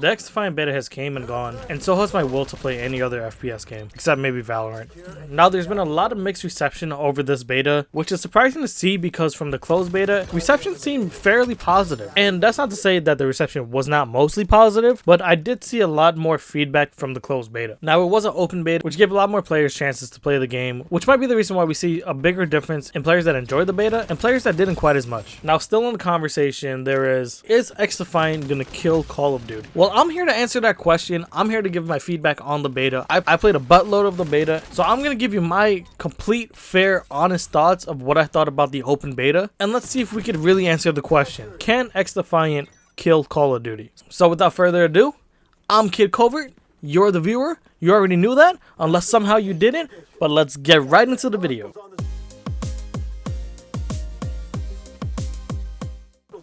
The XDefiant beta has came and gone, and so has my will to play any other FPS game, except maybe Valorant. Now there's been a lot of mixed reception over this beta, which is surprising to see because from the closed beta, reception seemed fairly positive. And that's not to say that the reception was not mostly positive, but I did see a lot more feedback from the closed beta. Now it was an open beta, which gave a lot more players chances to play the game, which might be the reason why we see a bigger difference in players that enjoyed the beta and players that didn't quite as much. Now still in the conversation, there is XDefiant gonna kill Call of Duty? Well, I'm here to answer that question. I'm here to give my feedback on the beta. I played a buttload of the beta, so I'm gonna give you my complete, fair, honest thoughts of what I thought about the open beta, and let's see if we could really answer the question: can XDefiant kill Call of Duty? So without further ado, I'm Kid Covert. You're the viewer. You already knew that, unless somehow you didn't. But let's get right into the video.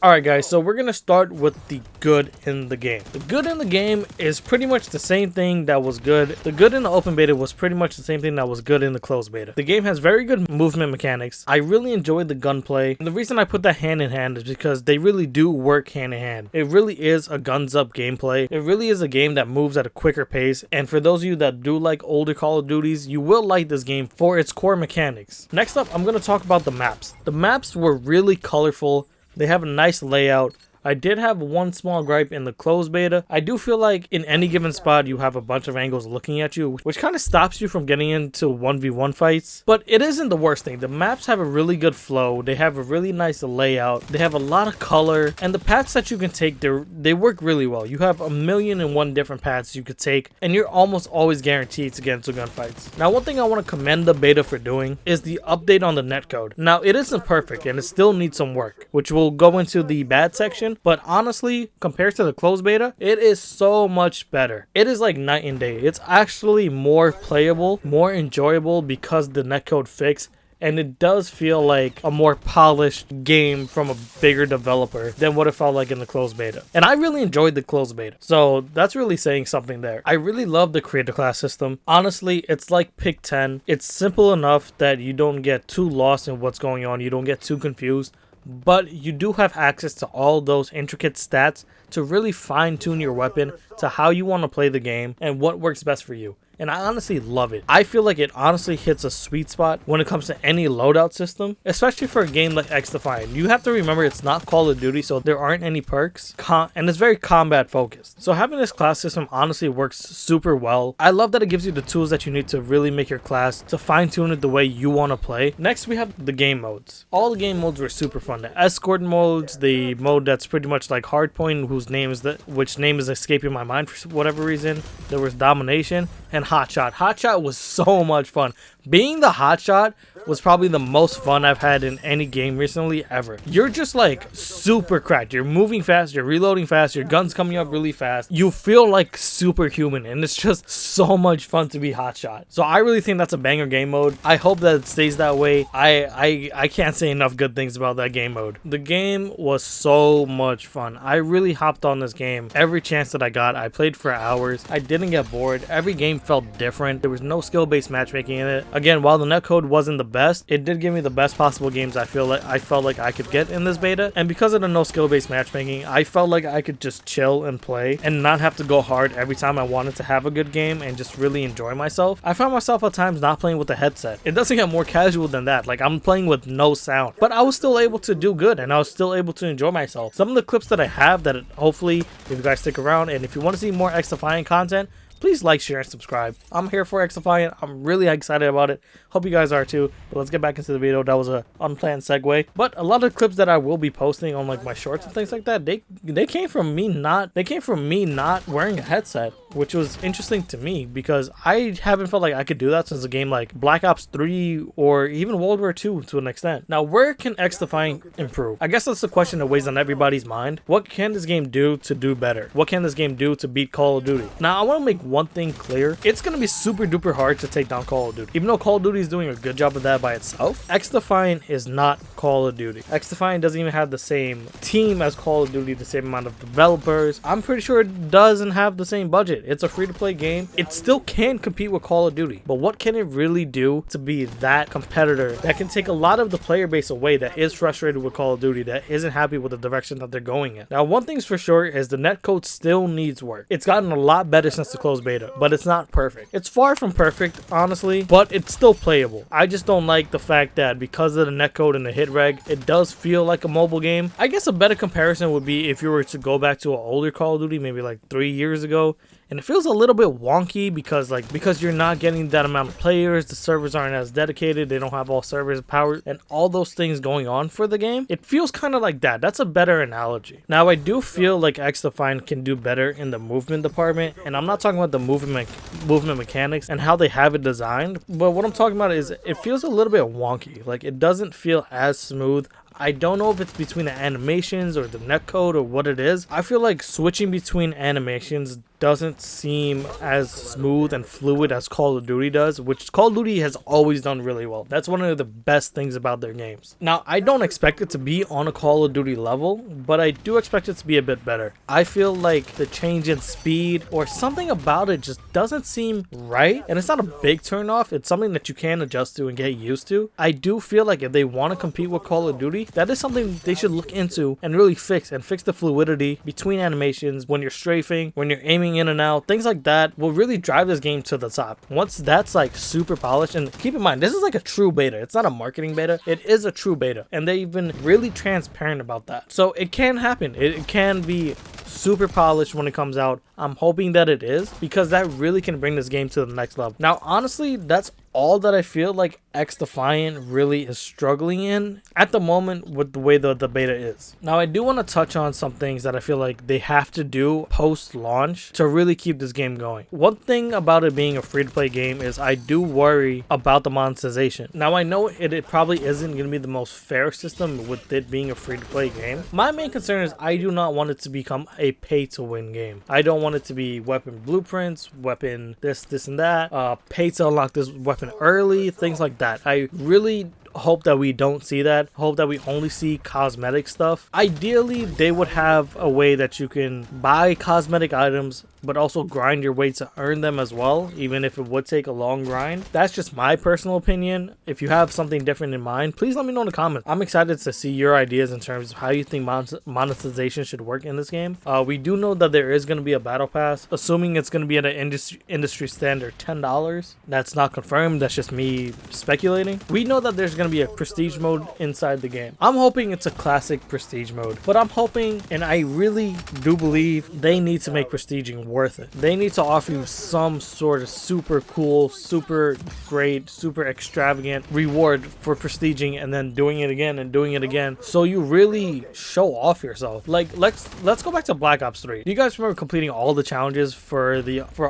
Alright guys, so we're going to start with the good in the game. The good in the game is pretty much the same thing that was good. The good in the open beta was pretty much the same thing that was good in the closed beta. The game has very good movement mechanics. I really enjoyed the gunplay. And the reason I put that hand in hand is because they really do work hand in hand. It really is a guns up gameplay. It really is a game that moves at a quicker pace. And for those of you that do like older Call of Duties, you will like this game for its core mechanics. Next up, I'm going to talk about the maps. The maps were really colorful. They have a nice layout. I did have one small gripe in the closed beta. I do feel like in any given spot you have a bunch of angles looking at you, which kind of stops you from getting into 1v1 fights. But it isn't the worst thing. The maps have a really good flow. They have a really nice layout. They have a lot of color. And the paths that you can take, they work really well. You have 1,000,001 different paths you could take, and you're almost always guaranteed to get into gunfights. Now, one thing I want to commend the beta for doing is the update on the netcode. Now, it isn't perfect, and it still needs some work, which we'll go into the bad section. But honestly, compared to the closed beta, it is so much better. It is like night and day. It's actually more playable, more enjoyable because the netcode fix, and it does feel like a more polished game from a bigger developer than what it felt like in the closed beta. And I really enjoyed the closed beta, so that's really saying something there. I really love the creator class system. Honestly, it's like pick 10. It's simple enough that you don't get too lost in what's going on. You don't get too confused. But you do have access to all those intricate stats to really fine-tune your weapon to how you want to play the game and what works best for you. And I honestly love it. I feel like it honestly hits a sweet spot when it comes to any loadout system, especially for a game like XDefiant. You have to remember it's not Call of Duty, so there aren't any perks, and it's very combat focused. So having this class system honestly works super well. I love that it gives you the tools that you need to really make your class, to fine-tune it the way you want to play. Next, we have the game modes. All the game modes were super fun. The escort modes, the mode that's pretty much like hardpoint, which name is escaping my mind for whatever reason. There was domination and hotshot. Hotshot was so much fun. Being the hotshot was probably the most fun I've had in any game recently ever. You're just like super cracked. You're moving fast, you're reloading fast, your gun's coming up really fast. You feel like superhuman, and it's just so much fun to be hotshot. So I really think that's a banger game mode. I hope that it stays that way. I can't say enough good things about that game mode. The game was so much fun. I really hopped on this game every chance that I got. I played for hours. I didn't get bored. Every game felt different. There was no skill-based matchmaking in it. Again, while the netcode wasn't the best, it did give me the best possible games I felt like I could get in this beta. And because of the no skill-based matchmaking, I felt like I could just chill and play and not have to go hard every time I wanted to have a good game and just really enjoy myself. I found myself at times not playing with a headset. It doesn't get more casual than that. Like, I'm playing with no sound, but I was still able to do good and I was still able to enjoy myself. Some of the clips that I have that hopefully, if you guys stick around and if you want to see more XDefiant content, please like, share, and subscribe. I'm here for XDefiant. I'm really excited about it. Hope you guys are too. But let's get back into the video. That was an unplanned segue. But a lot of clips that I will be posting on like my shorts and things like that, they came from me not wearing a headset, which was interesting to me because I haven't felt like I could do that since a game like Black Ops 3 or even World War II to an extent. Now, where can XDefiant improve? I guess that's the question that weighs on everybody's mind. What can this game do to do better? What can this game do to beat Call of Duty? Now, I want to make one thing clear. It's going to be super duper hard to take down Call of Duty. Even though Call of Duty is doing a good job of that by itself, XDefiant is not Call of Duty. XDefiant doesn't even have the same team as Call of Duty, the same amount of developers. I'm pretty sure it doesn't have the same budget. It's a free-to-play game. It still can compete with Call of Duty, but what can it really do to be that competitor that can take a lot of the player base away that is frustrated with Call of Duty, that isn't happy with the direction that they're going in? Now, one thing's for sure is the netcode still needs work. It's gotten a lot better since the closed beta, but it's not perfect. It's far from perfect, honestly, but it's still playable. I just don't like the fact that because of the netcode and the hit reg, it does feel like a mobile game. I guess a better comparison would be if you were to go back to an older Call of Duty, maybe like 3 years ago, and it feels a little bit wonky because you're not getting that amount of players, the servers aren't as dedicated, they don't have all servers powered, and all those things going on for the game. It feels kind of like that. That's a better analogy. Now, I do feel like XDefiant can do better in the movement department, and I'm not talking about the movement mechanics and how they have it designed, but what I'm talking about is it feels a little bit wonky. Like, it doesn't feel as smooth. I don't know if it's between the animations or the netcode or what it is. I feel like switching between animations doesn't seem as smooth and fluid as Call of Duty does, which Call of Duty has always done really well. That's one of the best things about their games. Now, I don't expect it to be on a Call of Duty level, but I do expect it to be a bit better. I feel like the change in speed or something about it just doesn't seem right, and it's not a big turn off. It's something that you can adjust to and get used to. I do feel like if they want to compete with Call of Duty, that is something they should look into and really fix the fluidity between animations when you're strafing, when you're aiming in and out. Things like that will really drive this game to the top. Once that's like super polished, and keep in mind, this is like a true beta. It's not a marketing beta. It is a true beta, and they've been really transparent about that. So it can happen. It can be super polished when it comes out. I'm hoping that it is, because that really can bring this game to the next level. Now, honestly, that's all that I feel like XDefiant really is struggling in at the moment with the way the beta is. Now, I do want to touch on some things that I feel like they have to do post-launch to really keep this game going. One thing about it being a free-to-play game is I do worry about the monetization. Now, I know it probably isn't going to be the most fair system with it being a free-to-play game. My main concern is I do not want it to become a pay-to-win game. I don't want it to be weapon blueprints, weapon this and that, pay to unlock this weapon early, things like that. I really hope that we don't see that. Hope that we only see cosmetic stuff. Ideally, they would have a way that you can buy cosmetic items but also grind your way to earn them as well, even if it would take a long grind. That's just my personal opinion. If you have something different in mind, please let me know in the comments. I'm excited to see your ideas in terms of how you think monetization should work in this game. We do know that there is going to be a battle pass, assuming it's going to be at an industry standard $10. That's not confirmed. That's just me speculating. We know that there's going to be a prestige mode inside the game. I'm hoping it's a classic prestige mode, but I'm hoping, and I really do believe, they need to make prestiging worth it. They need to offer you some sort of super cool, super great, super extravagant reward for prestiging and then doing it again and doing it again, so you really show off yourself. Like, let's go back to Black Ops 3. Do you guys remember completing all the challenges for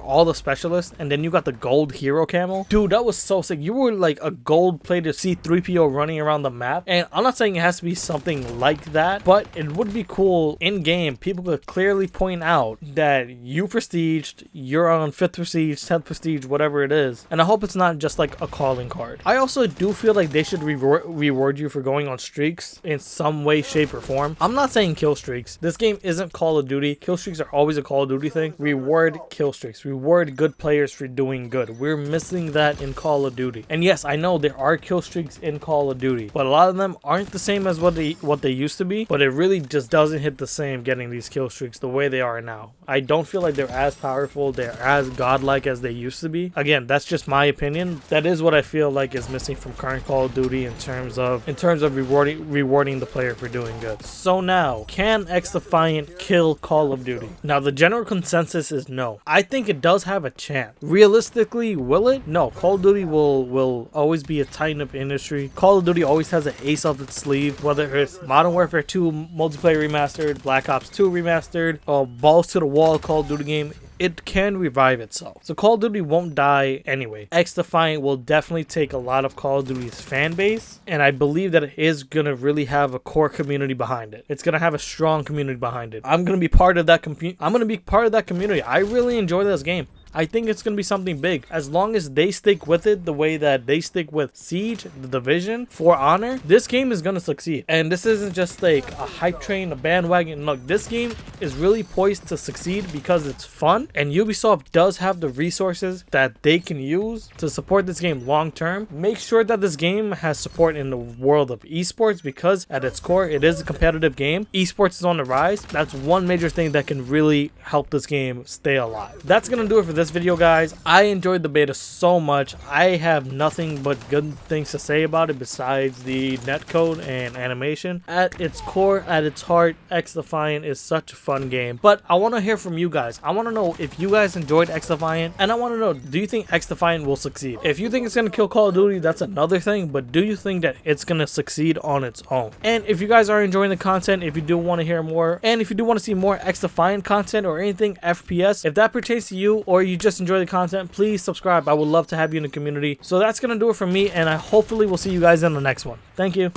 all the specialists, and then you got the gold hero camo? Dude, that was so sick. You were like a gold plated C-3PO running around the map, and I'm not saying it has to be something like that, but it would be cool in game. People could clearly point out that you prestiged, you're on 5th prestige, 10th prestige, whatever it is, and I hope it's not just like a calling card. I also do feel like they should reward you for going on streaks in some way, shape, or form. I'm not saying kill streaks. This game isn't Call of Duty. Kill streaks are always a Call of Duty thing. Reward kill streaks. Reward good players for doing good. We're missing that in Call of Duty. And yes, I know there are kill streaks in Call of Duty, but a lot of them aren't the same as what they used to be, but it really just doesn't hit the same getting these kill streaks the way they are now. I don't feel like they're as powerful, they're as godlike as they used to be. Again, that's just my opinion. That is what I feel like is missing from current Call of Duty in terms of rewarding the player for doing good. So now, can XDefiant kill Call of Duty? Now, the general consensus is no. I think it does have a chance. Realistically, will it? No. Call of Duty will always be a tight-knit industry. Call of Duty always has an ace up its sleeve, whether it's Modern Warfare 2 multiplayer remastered, Black Ops 2 remastered, balls to the wall Call of Duty game. It can revive itself. So Call of Duty won't die anyway. XDefiant will definitely take a lot of Call of Duty's fan base, and I believe that it is going to really have a core community behind it. It's going to have a strong community behind it. I'm going to be part of that community. I really enjoy this game. I think it's going to be something big. As long as they stick with it the way that they stick with Siege, The Division, For Honor, this game is going to succeed. And this isn't just like a hype train, a bandwagon. Look, this game is really poised to succeed because it's fun, and Ubisoft does have the resources that they can use to support this game long term. Make sure that this game has support in the world of esports, because at its core it is a competitive game. Esports is on the rise. That's one major thing that can really help this game stay alive. That's gonna do it for this video, guys. I enjoyed the beta so much. I have nothing but good things to say about it besides the netcode and animation. At its core, at its heart, XDefiant is such a fun game. But I want to hear from you guys. I want to know if you guys enjoyed XDefiant, and I want to know, do you think XDefiant will succeed? If you think it's going to kill Call of Duty, that's another thing, but do you think that it's going to succeed on its own? And if you guys are enjoying the content, if you do want to hear more, and if you do want to see more XDefiant content or anything FPS, if that pertains to you or you just enjoy the content, please subscribe. I would love to have you in the community. So that's going to do it for me, and I hopefully will see you guys in the next one. Thank you.